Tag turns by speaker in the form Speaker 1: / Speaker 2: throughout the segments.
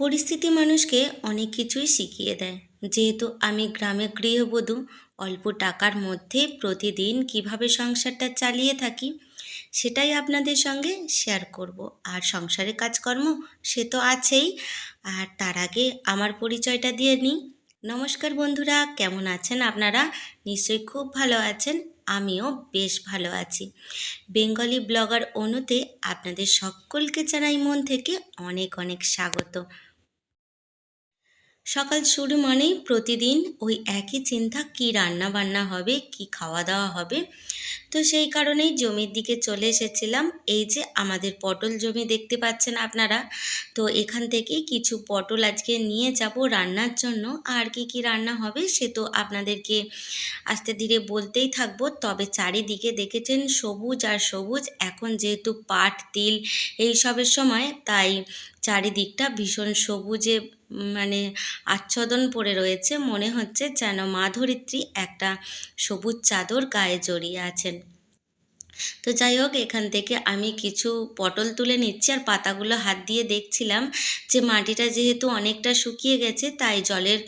Speaker 1: পরিস্থিতি মানুষকে অনেক কিছুই শিখিয়ে দেয়। যেহেতু আমি গ্রামে গৃহবধূ, অল্প টাকার মধ্যে প্রতিদিন কিভাবে সংসারটা চালিয়ে থাকি সেটাই আপনাদের সঙ্গে শেয়ার করব। আর সংসারের কাজকর্ম সে তো আছেই। আর তার আগে আমার পরিচয়টা দিয়ে নিই। নমস্কার বন্ধুরা, কেমন আছেন আপনারা? নিশ্চয়ই খুব ভালো আছেন। আমিও বেশ ভালো আছি। বেঙ্গলি ব্লগার অনুতে আপনাদের সকলকে জানাই মন থেকে অনেক অনেক স্বাগত। সকাল শুরু মানেই প্রতিদিন ওই একই চিন্তা, কি রান্না বান্না হবে, কি খাওয়া দাওয়া হবে। তো সেই কারণেই জমির দিকে চলে এসেছিলাম। এই যে আমাদের পটল জমি দেখতে পাচ্ছেন আপনারা, তো এখান থেকেই কিছু পটল আজকে নিয়ে যাব রান্নার জন্য। আর কি কি রান্না হবে সে তো আপনাদেরকে আস্তে ধীরে বলতেই থাকবো। তবে চারিদিকে দেখেছেন সবুজ আর সবুজ। এখন যেহেতু পাট তিল এইসবের সময়, তাই চারিদিকটা ভীষণ সবুজে মানে আচ্ছাদন পড়ে রয়েছে। মনে হচ্ছে যেন মা ধরিত্রী একটা সবুজ চাদর গায়ে জড়িয়ে আছেন। তো যাই হোক, এখান থেকে আমি কিছু পটল তুলে নিচ্ছি আর পাতাগুলো হাত দিয়ে দেখছিলাম যে মাটিটা যেহেতু অনেকটা শুকিয়ে গেছে, তাই জলের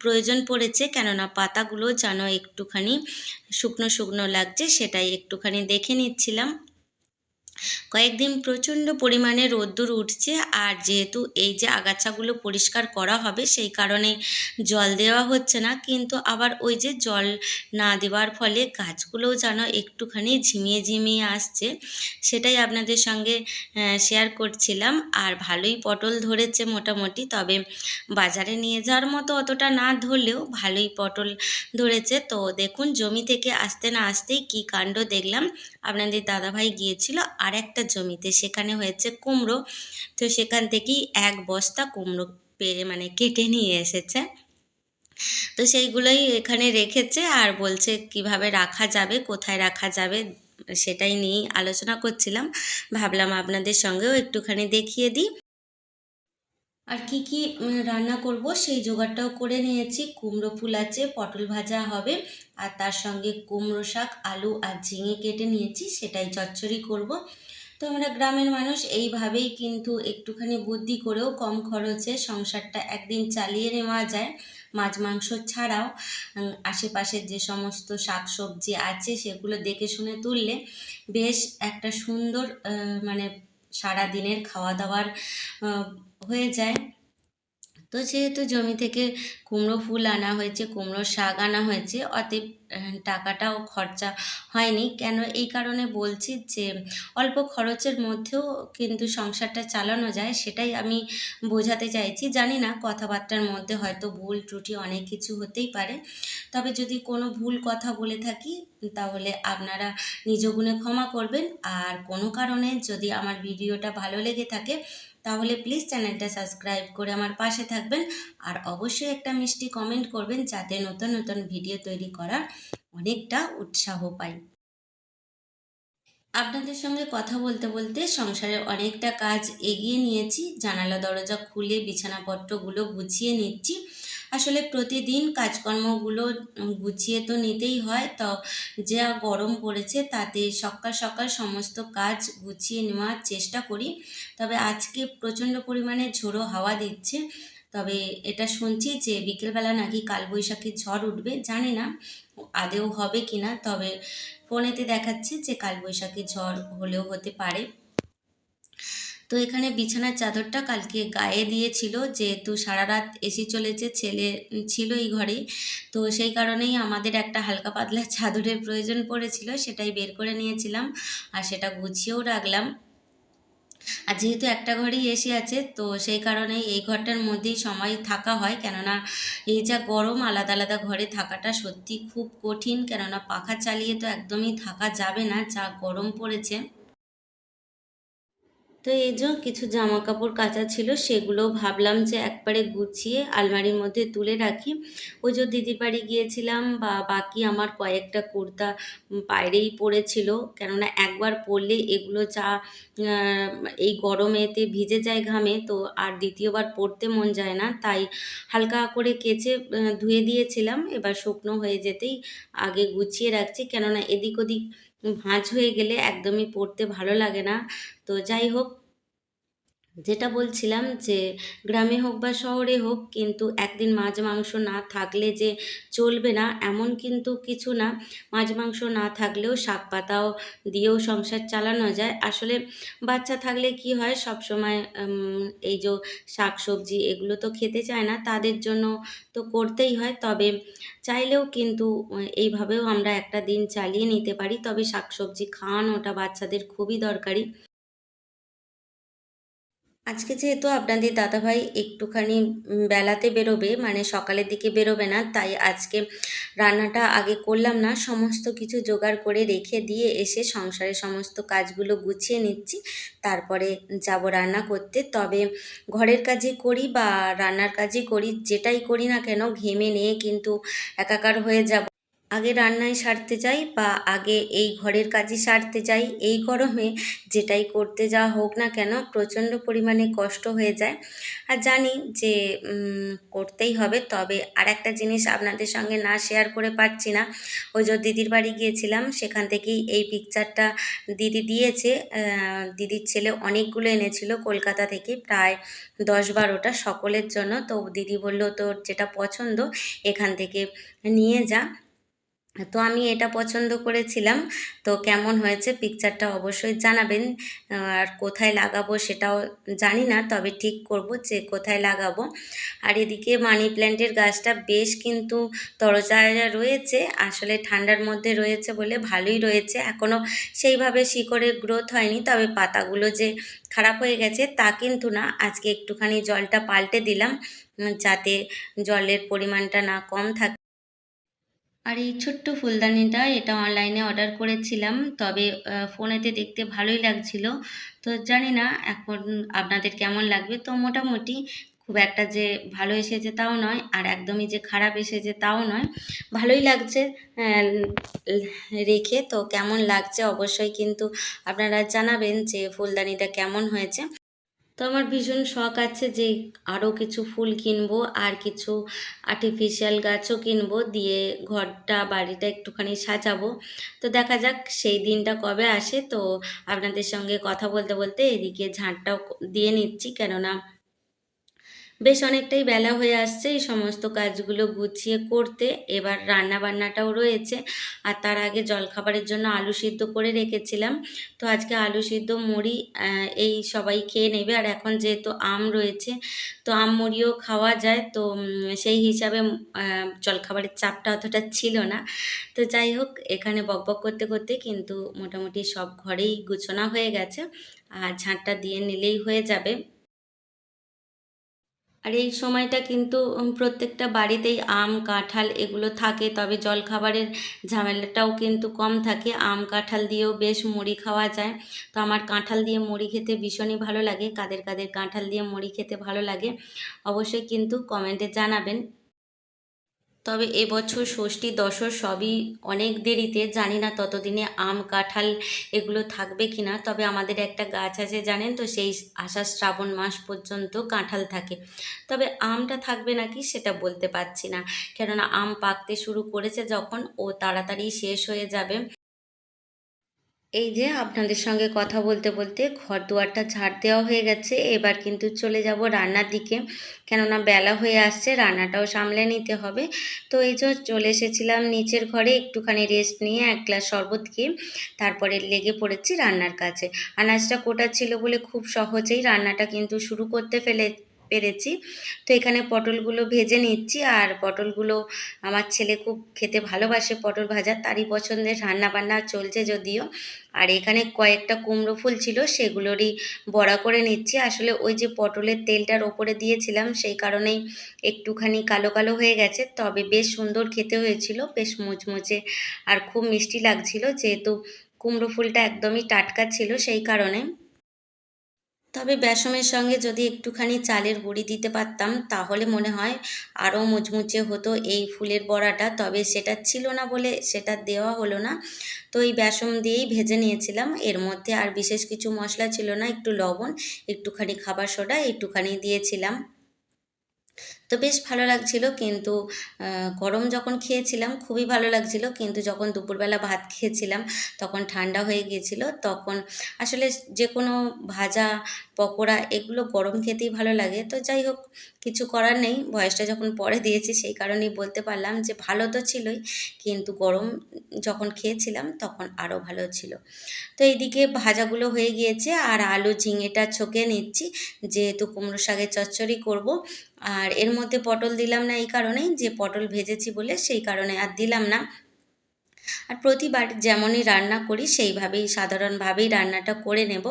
Speaker 1: প্রয়োজন পড়েছে। কেননা পাতাগুলো যেন একটুখানি শুকনো শুকনো লাগছে, সেটাই একটুখানি দেখে নিচ্ছিলাম। কয়েকদিন প্রচণ্ড পরিমাণে রোদ্দুর উঠছে, আর যেহেতু এই যে আগাছাগুলো পরিষ্কার করা হবে সেই কারণে জল দেওয়া হচ্ছে না। কিন্তু আবার ওই যে জল না দেওয়ার ফলে গাছগুলোও যেন একটুখানি ঝিমিয়ে ঝিমিয়ে আসছে, সেটাই আপনাদের সঙ্গে শেয়ার করছিলাম। আর ভালোই পটল ধরেছে মোটামুটি, তবে বাজারে নিয়ে যাওয়ার মতো অতটা না ধরলেও ভালোই পটল ধরেছে। তো দেখুন, জমি থেকে আসতে না আসতেই কী কাণ্ড দেখলাম। আপনাদের দাদাভাই গিয়েছিল আর একটা জমিতে, সেখানে হয়েছে কুমড়ো। তো সেখান থেকেই এক বস্তা কুমড়ো পেরে কেটে নিয়ে এসেছে। তো সেইগুলোই এখানে রেখেছে আর বলছে কিভাবে রাখা যাবে, কোথায় রাখা যাবে, সেটাই নিয়েই আলোচনা করছিলাম। ভাবলাম আপনাদের সঙ্গেও একটুখানি দেখিয়ে দিই। আর কি কি রান্না করব সেই জোগাড়টাও করে নিয়েছি। কুমড়ো ফুল আছে, পটল ভাজা হবে, আর তার সঙ্গে কুমড়ো শাক, আলু আর ঝিঙে কেটে নিয়েছি, সেটাই চচ্চড়ি করব। তো আমরা গ্রামের মানুষ এইভাবেই কিন্তু একটুখানি বুদ্ধি করেও কম খরচে সংসারটা একদিন চালিয়ে নেওয়া যায়। মাছ মাংস ছাড়াও আশেপাশের যে সমস্ত শাক সবজি আছে সেগুলো দেখে শুনে তুললে বেশ একটা সুন্দর সারা দিনের খাওয়া দাওয়ার হয়ে যায়। তো যেহেতু জমি থেকে কুমড়ো ফুল আনা হয়েছে, কুমড়ো শাক আনা হয়েছে, অতএব টাকাটাও খরচা হয়নি। কেন এই কারণে বলছি যে অল্প খরচের মধ্যেও কিন্তু সংসারটা চালানো যায়, সেটাই আমি বোঝাতে চাইছি। জানি না কথাবার্তার মধ্যে হয়তো ভুল ত্রুটি অনেক কিছু হতেই পারে, তবে যদি কোনো ভুল কথা বলে থাকি তাহলে আপনারা নিজ গুণে ক্ষমা করবেন। আর কোনো কারণে যদি আমার ভিডিওটা ভালো লেগে থাকে তাহলে প্লিজ চ্যানেলটা সাবস্ক্রাইব করে আমার পাশে থাকবেন। আর অবশ্যই একটা মিষ্টি কমেন্ট করবেন, যাতে নতুন নতুন ভিডিও তৈরি করার অনেকটা উৎসাহ পাই। আপনাদের সঙ্গে কথা বলতে বলতে সংসারের অনেকটা কাজ এগিয়ে নিয়েছি। জানালা দরজা খুলে বিছানাপত্রগুলো গুছিয়ে নিচ্ছি। আসলে প্রতিদিন কাজকর্মগুলো গুছিয়ে তো নিতেই হয়। তো যা গরম পড়েছে তাতে সকাল সকাল সমস্ত কাজ গুছিয়ে নেওয়ার চেষ্টা করি। তবে আজকে প্রচণ্ড পরিমাণে ঝোড়ো হাওয়া দিচ্ছে। তবে এটা শুনছি যে বিকেলবেলা নাকি কালবৈশাখী ঝড় উঠবে, জানি না আদেও হবে কিনা। তবে ফোনেতে দেখাচ্ছে যে কালবৈশাখী ঝড় হলেও হতে পারে। তো এখানে বিছানার চাদরটা কালকে গায়ে দিয়েছিল, যেহেতু সারা রাত এসি চলেছে, ছেলে ছিল এই ঘরে। তো সেই কারণেই আমাদের একটা হালকা পাতলা চাদরের প্রয়োজন পড়েছিল, সেটাই বের করে নিয়েছিলাম আর সেটা গুছিয়েও রাখলাম। আর যেহেতু একটা ঘরেই এসি আছে, তো সেই কারণেই এই ঘরটার মধ্যেই সময় থাকা হয়। কেননা এই যা গরম, আলাদা আলাদা ঘরে থাকাটা সত্যি খুব কঠিন। কেননা পাখা চালিয়ে তো একদমই থাকা যাবে না, যা গরম পড়েছে। তো এই যে কিছু জামা কাপড় কাচা ছিল, সেগুলো ভাবলাম যে একবারে গুছিয়ে আলমারির মধ্যে তুলে রাখি। ওই যে দিদির বাড়ি গিয়েছিলাম, বা বাকি আমার কয়েকটা কুর্তা বাইরেই পড়েছিল। কেননা একবার পরলে এগুলো যা এই গরমেতে ভিজে যায় ঘামে, তো আর দ্বিতীয়বার পরতে মন যায় না। তাই হালকা করে কেচে ধুয়ে দিয়েছিলাম। এবার শুকনো হয়ে যেতেই আগে গুছিয়ে রাখছি, কেননা এদিক ওদিক ভাঁজ হয়ে গেলে একদমই পরতে ভালো লাগে না। তো যাই হোক, যেটা বলছিলাম যে গ্রামে হোক বা শহরে হোক, কিন্তু একদিন মাছ মাংস না থাকলে যে চলবে না এমন কিন্তু কিছু না। মাছ মাংস না থাকলেও শাক পাতাও দিয়েও সংসার চালানো যায়। আসলে বাচ্চা থাকলে কি হয়, সব সময় এই যে শাক সবজি এগুলো তো খেতে চায় না, তাদের জন্য তো করতেই হয়। তবে চাইলেও কিন্তু এইভাবেও আমরা একটা দিন চালিয়ে নিতে পারি। তবে শাক সবজি খাওয়ানোটা বাচ্চাদের খুবই দরকারি। আজকে যেহেতু আপনাদের দাদাভাই একটুখানি বেলাতে বেরোবে, মানে সকালের দিকে বেরোবে না, তাই আজকে রান্নাটা আগে করলাম না। সমস্ত কিছু জোগাড় করে রেখে দিয়ে এসে সংসারের সমস্ত কাজগুলো গুছিয়ে নিচ্ছি, তারপরে যাব রান্না করতে। তবে ঘরের কাজই করি বা রান্নার কাজই করি, যেটাই করি না কেন ঘেমে নিয়ে কিন্তু একাকার হয়ে যাব। আগে রান্নাই সারতে যাই বা আগে এই ঘরের কাজই সারতে যাই, এই গরমে যেটাই করতে যাওয়া হোক না কেন প্রচণ্ড পরিমাণে কষ্ট হয়ে যায়। আর জানি যে করতেই হবে। তবে আর একটা জিনিস আপনাদের সঙ্গে না শেয়ার করে পারছি না। ওই যে দিদির বাড়ি গিয়েছিলাম, সেখান থেকেই এই পিকচারটা দিদি দিয়েছে। দিদির ছেলে অনেকগুলো এনেছিল কলকাতা থেকে, প্রায় 10-12টা সকলের জন্য। তো দিদি বলল তোর যেটা পছন্দ এখান থেকে নিয়ে যা। তো আমি এটা পছন্দ করেছিলাম। তো কেমন হয়েছে পিকচারটা অবশ্যই জানাবেন। আর কোথায় লাগাবো সেটাও জানি না, তবে ঠিক করব যে কোথায় লাগাবো। আর এদিকে মানি প্ল্যান্টের গাছটা বেশ কিন্তু তরতাজা রয়েছে, আসলে ঠান্ডার মধ্যে রয়েছে বলে ভালোই রয়েছে। এখনও সেইভাবে শিকড়ের গ্রোথ হয়নি, তবে পাতাগুলো যে খারাপ হয়ে গেছে তা কিন্তু না। আজকে একটুখানি জলটা পাল্টে দিলাম, যাতে জলের পরিমাণটা না কম থাকে। আর এই ছোট্ট ফুলদানিটা এটা অনলাইনে অর্ডার করেছিলাম, তবে ফোনেতে দেখতে ভালোই লাগছিল। তো জানি না এখন আপনাদের কেমন লাগবে। তো মোটামুটি খুব একটা যে ভালো এসেছে তাও নয়, আর একদমই যে খারাপ এসেছে তাও নয়, ভালোই লাগছে রেখে। তো কেমন লাগছে অবশ্যই কিন্তু আপনারা জানাবেন যে ফুলদানিটা কেমন হয়েছে। তো আমার ভীষণ শখ আছে যে আরও কিছু ফুল কিনবো আর কিছু আর্টিফিশিয়াল গাছও কিনবো, দিয়ে ঘরটা বাড়িটা একটুখানি সাজাবো। তো দেখা যাক সেই দিনটা কবে আসে। তো আপনাদের সঙ্গে কথা বলতে বলতে এদিকে ঝাঁটটাও দিয়ে নিচ্ছি, কেননা বেশ অনেকটাই বেলা হয়ে আসছে এই সমস্ত কাজগুলো গুছিয়ে করতে। এবার রান্না বান্নাটাও রয়েছে, আর তার আগে জলখাবারের জন্য আলু সিদ্ধ করে রেখেছিলাম। তো আজকে আলু সিদ্ধ মুড়ি এই সবাই খেয়ে নেবে। আর এখন যেহেতু আম রয়েছে, তো আম মুড়িও খাওয়া যায়। তো সেই হিসাবে জলখাবারের চাপটা অতটা ছিল না। তো যাই হোক, এখানে বকবক করতে করতে কিন্তু মোটামুটি সব ঘরেই গুছানো হয়ে গেছে, আর ঝাঁটটা দিয়ে নিলেই হয়ে যাবে। আর এই সময়টা কিন্তু প্রত্যেকটা বাড়িতেই আম কাঁঠাল এগুলো থাকে, তবে জলখাবারের ঝামেলাটাও কিন্তু কম থাকে। আম কাঁঠাল দিয়েও বেশ মুড়ি খাওয়া যায়। তো আমার কাঁঠাল দিয়ে মুড়ি খেতে ভীষণই ভালো লাগে। কাদের কাদের কাঁঠাল দিয়ে মুড়ি খেতে ভালো লাগে অবশ্যই কিন্তু কমেন্টে জানাবেন। তবে এবছর ষষ্ঠী দশর সবই অনেক দেরিতে, জানি না ততদিনে আম কাঁঠাল এগুলো থাকবে কি না। তবে আমাদের একটা গাছ আছে জানেন তো, সেই আষাঢ় শ্রাবণ মাস পর্যন্ত কাঁঠাল থাকে। তবে আমটা থাকবে নাকি সেটা বলতে পারছি না, কেননা আম পাকতে শুরু করেছে যখন, ও তাড়াতাড়ি শেষ হয়ে যাবে। এই যে আপনাদের সঙ্গে কথা বলতে বলতে ঘর দুয়ারটা ঝাড় দেওয়া হয়ে গেছে। এবার কিন্তু চলে যাব রান্নার দিকে, কেননা বেলা হয়ে আসছে, রান্নাটাও সামলে নিতে হবে। তো এই যে চলে এসেছিলাম নিচের ঘরে একটুখানি রেস্ট নিয়ে এক গ্লাস শরবত খেয়ে, তারপরে লেগে পড়েছি রান্নার কাছে। আনাজটা কোটা ছিল বলে খুব সহজেই রান্নাটা কিন্তু শুরু করতে পেরেছি। তো এখানে পটলগুলো ভেজে নিচ্ছি, আর পটলগুলো আমার ছেলে খুব খেতে ভালোবাসে পটল ভাজা, তারই পছন্দের রান্না বান্না চলছে যদিও। আর এখানে কয়েকটা কুমড়ো ফুল ছিল, সেগুলোরই বড়া করে নিচ্ছি। আসলে ওই যে পটলের তেলটার ওপরে দিয়েছিলাম, সেই কারণেই একটুখানি কালো কালো হয়ে গেছে, তবে বেশ সুন্দর খেতে হয়েছিল, বেশ মুচমুচে আর খুব মিষ্টি লাগছিল, যেহেতু কুমড়ো ফুলটা একদমই টাটকা ছিল সেই কারণে। তবে বেসমের সঙ্গে যদি একটুখানি চালের গুঁড়ি দিতে পারতাম তাহলে মনে হয় আরও মুচমুচে হতো এই ফুলের বড়াটা, তবে সেটা ছিল না বলে সেটা দেওয়া হলো না। তো এই বেসম দিয়েই ভেজে নিয়েছিলাম, এর মধ্যে আর বিশেষ কিছু মশলা ছিল না, একটু লবণ, একটুখানি খাবার সোডা একটুখানি দিয়েছিলাম। তো বেশ ভালো লাগছিল, কিন্তু গরম যখন খেয়েছিলাম খুবই ভালো লাগছিল, কিন্তু যখন দুপুরবেলা ভাত খেয়েছিলাম তখন ঠান্ডা হয়ে গিয়েছিল। তখন আসলে যে কোনো ভাজা, পকোড়া এগুলো গরম খেতেই ভালো লাগে। তো যাই হোক, কিছু করার নেই, বয়সটা যখন পরে দিয়েছি সেই কারণেই বলতে পারলাম যে ভালো তো ছিলই, কিন্তু গরম যখন খেয়েছিলাম তখন আরও ভালো ছিল। তো এইদিকে ভাজাগুলো হয়ে গিয়েছে, আর আলু ঝিঙেটা ছকে নিচ্ছি, যেহেতু কুমড়ো শাকের চচ্চড়ি করব। আর এর মধ্যে পটল দিলাম না এই কারণেই যে পটল ভেজেছি বলে, সেই কারণে আর দিলাম না। আর প্রতিবার যেমনই রান্না করি সেইভাবেই সাধারণভাবেই রান্নাটা করে নেব।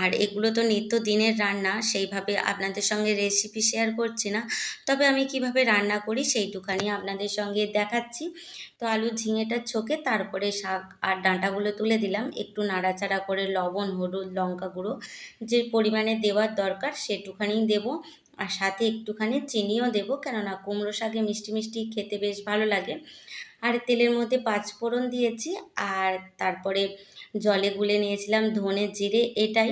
Speaker 1: আর এগুলো তো নিত্যদিনের রান্না, সেইভাবে আপনাদের সঙ্গে রেসিপি শেয়ার করছি না, তবে আমি কিভাবে রান্না করি সেইটুখানি আপনাদের সঙ্গে দেখাচ্ছি। তো আলু ঝিঙেটা ছকে তারপরে শাক আর ডাঁটাগুলো তুলে দিলাম, একটু নাড়াচাড়া করে লবণ, হলুদ, লঙ্কা গুঁড়ো যে পরিমাণে দেওয়ার দরকার সেটুখানিই দেবো। আর সাথে একটুখানি চিনিও দেবো, কেননা কুমড়ো শাকে মিষ্টি মিষ্টি খেতে বেশ ভালো লাগে। আর তেলের মধ্যে পাঁচফোড়ন দিয়েছি, আর তারপরে জলে গুলে নিয়েছিলাম ধনে জিরে, এটাই।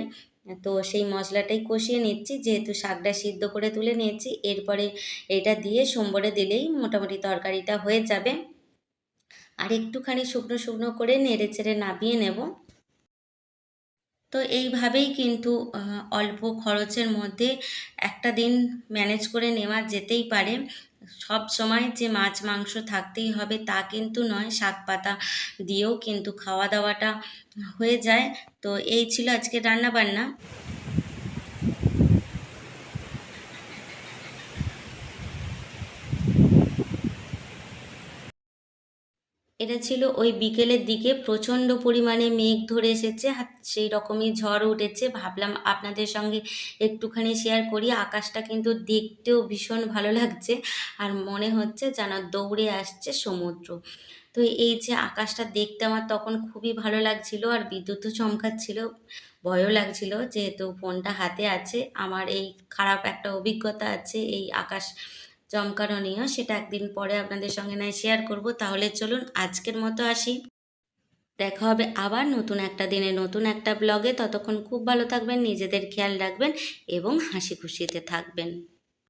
Speaker 1: তো সেই মশলাটাই কষিয়ে নিচ্ছি, যেহেতু শাকটা সিদ্ধ করে তুলে নিয়েছি, এরপরে এটা দিয়ে সম্বরে দিলেই মোটামুটি তরকারিটা হয়ে যাবে। আর একটুখানি শুকনো শুকনো করে নেড়ে চেড়ে নামিয়ে নেব। তো এইভাবেই কিন্তু অল্প খরচের মধ্যে একটা দিন ম্যানেজ করে নেওয়া যেতেই পারে। সব সময় যে মাছ মাংস থাকতেই হবে তা কিন্তু নয়, শাক পাতা দিয়েও কিন্তু খাওয়া দাওয়াটা হয়ে যায়। তো এই ছিল আজকে রান্না বান্না। এটা ছিল ওই বিকেলের দিকে, প্রচণ্ড পরিমাণে মেঘ ধরে এসেছে, সেই রকমই ঝড় উঠেছে। ভাবলাম আপনাদের সঙ্গে একটুখানি শেয়ার করি। আকাশটা কিন্তু দেখতেও ভীষণ ভালো লাগছে, আর মনে হচ্ছে যেন দৌড়ে আসছে সমুদ্র। তো এই যে আকাশটা দেখতে আমার তখন খুবই ভালো লাগছিল, আর বিদ্যুৎও চমকাচ্ছিল, ভয়ও লাগছিল, যেহেতু ফোনটা হাতে আছে। আমার এই খারাপ একটা অভিজ্ঞতা আছে এই আকাশ চমকানো নিয়েও, সেটা একদিন পরে আপনাদের সঙ্গে নয় শেয়ার করব। তাহলে চলুন আজকের মতো আসি, দেখা হবে আবার নতুন একটা দিনে নতুন একটা ব্লগে। ততক্ষণ খুব ভালো থাকবেন, নিজেদের খেয়াল রাখবেন এবং হাসি খুশিতে থাকবেন।